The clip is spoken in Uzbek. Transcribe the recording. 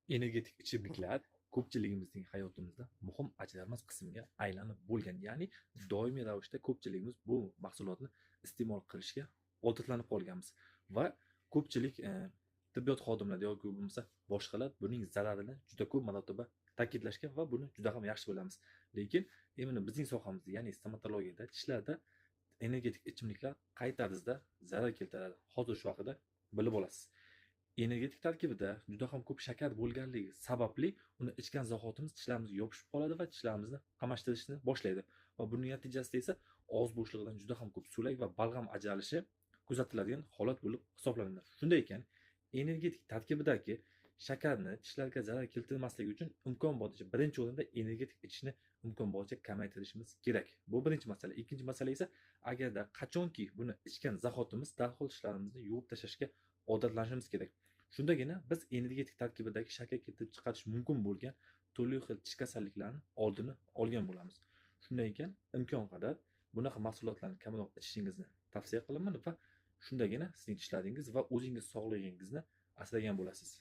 Energetik ichimliklar ko'pchiligimizning hayotimizda muhim ajralmas qismga aylanib bo'lgan. Ya'ni doimiy ravishda ko'pchiligimiz bu mahsulotni iste'mol qilishga odatlanib qolganmiz va ko'pchilik tibbiyot xodimlari yoki bo'lmasa boshqalar buning zararini juda ko'p marotaba ta'kidlashgan va buni juda ham yaxshi bilamiz. Lekin imенно bizning sohamizda, ya'ni stomatologiyada, tishlarda energetik ichimliklar qay tarzda zarar keltiradi, hozir shu haqida bilib olasiz. Energetik tarkibida juda ham ko'p shakar bo'lganligi sababli uni ichgan zahotimiz tishlarimizni yopishib qoladi va tishlarimizni qamashtirishni boshlaydi va buning natijasida esa og'iz bo'shlig'idan juda ham ko'p so'lak va balg'am ajralishi kuzatiladigan holat bo'lib hisoblanadi. Shunday ekan, energetik tarkibidagi shakarni tishlarga zarar keltirmasligi uchun imkon boricha birinchi o'rinda energetik ichishni imkon boricha kamaytirishimiz kerak. Bu birinchi masala. Ikkinchi masala esa, agarda qachonki buni ichgan zahotimiz darhol tishlarimizni yuvib tashlashga odatlanishimiz kerak. Shundagina biz energetik tarkibidagi shakar keltirib chiqarish mumkin bo'lgan turli xil tish kasalliklarini oldini olgan bo'lamiz. Shunday ekan, imkon qadar bunaqa mahsulotlarni kamroq ichishingizni tavsiya qilaman va shundagina sizning tishlaringiz va o'zingiz sog'lig'ingizni asragan bo'lasiz.